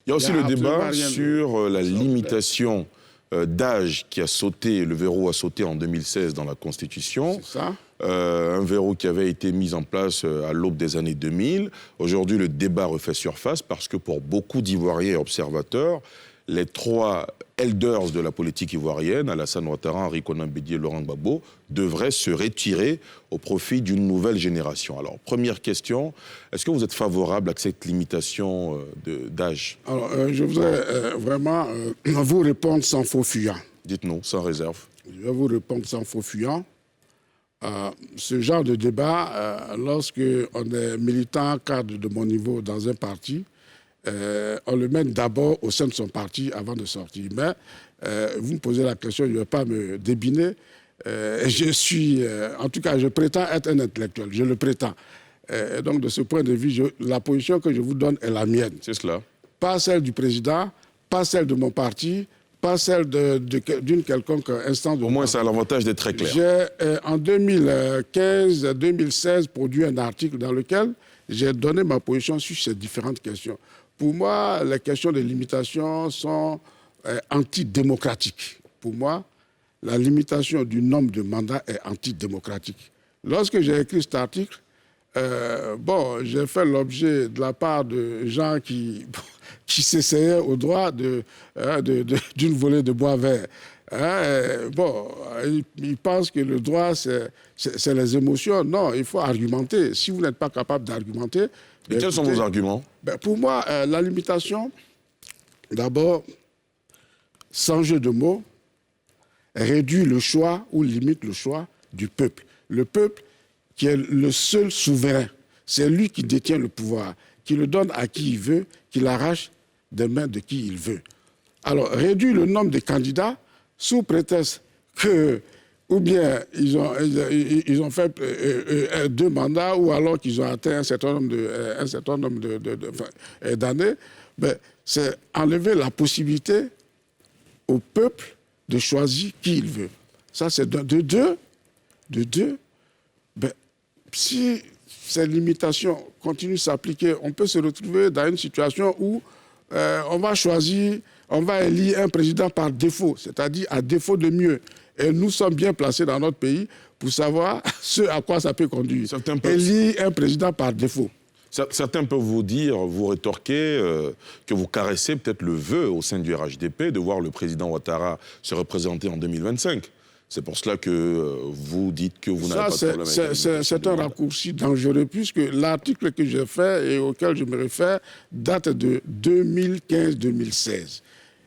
Il y a aussi le débat sur la limitation d'âge qui a sauté, le verrou a sauté en 2016 dans la Constitution. C'est ça. Un verrou qui avait été mis en place à l'aube des années 2000. Aujourd'hui, le débat refait surface parce que pour beaucoup d'Ivoiriens et observateurs, les trois elders de la politique ivoirienne, Alassane Ouattara, Henri Konan Bédié et Laurent Gbagbo, devraient se retirer au profit d'une nouvelle génération. Alors, première question, est-ce que vous êtes favorable à cette limitation d'âge? Alors, je voudrais vraiment vous répondre sans faux fuyant. Dites-nous, sans réserve. Je vais vous répondre sans faux fuyant. Ce genre de débat, lorsque on est militant cadre de mon niveau dans un parti, on le mène d'abord au sein de son parti avant de sortir. Mais vous me posez la question, je ne vais pas me débiner. Je suis, en tout cas, je prétends être un intellectuel, je le prétends. Donc, de ce point de vue, la position que je vous donne est la mienne. C'est cela. Pas celle du président, pas celle de mon parti, pas celle d'une quelconque instance. Au moins, ça a l'avantage d'être très clair. J'ai, en 2015-2016, produit un article dans lequel j'ai donné ma position sur ces différentes questions. Pour moi, les questions de limitation sont antidémocratiques. Pour moi, la limitation du nombre de mandats est antidémocratique. Lorsque j'ai écrit cet article, j'ai fait l'objet de la part de gens qui s'essayaient au droit d'une volée de bois vert. Ils pensent que le droit, c'est les émotions. Non, il faut argumenter. Si vous n'êtes pas capable d'argumenter... Et quels sont vos arguments? Pour moi, la limitation, d'abord, sans jeu de mots, réduit le choix ou limite le choix du peuple. Le peuple qui est le seul souverain, c'est lui qui détient le pouvoir, qui le donne à qui il veut, qui l'arrache des mains de qui il veut. Alors, réduire le nombre de candidats sous prétexte que, ou bien ils ont fait 2 mandats, ou alors qu'ils ont atteint un certain nombre d'années, c'est enlever la possibilité au peuple de choisir qui il veut. Ça, c'est de deux. Si ces limitations continuent de s'appliquer, on peut se retrouver dans une situation où on va choisir, on va élire un président par défaut, c'est-à-dire à défaut de mieux. Et nous sommes bien placés dans notre pays pour savoir ce à quoi ça peut conduire. Élire un président par défaut. Certains peuvent vous dire, vous rétorquer, que vous caressez peut-être le vœu au sein du RHDP de voir le président Ouattara se représenter en 2025. C'est pour cela que vous dites que vous n'avez pas de problème avec c'est un raccourci dangereux, puisque l'article que j'ai fait et auquel je me réfère date de 2015-2016.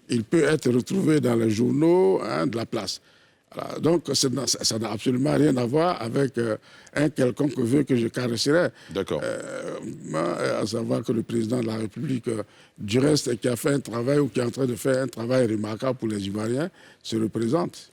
Il peut être retrouvé dans les journaux de la place. Voilà, donc, ça n'a absolument rien à voir avec un quelconque vœu que je caresserais. D'accord. À savoir que le président de la République, du reste, qui a fait un travail ou qui est en train de faire un travail remarquable pour les Ivoiriens, se représente.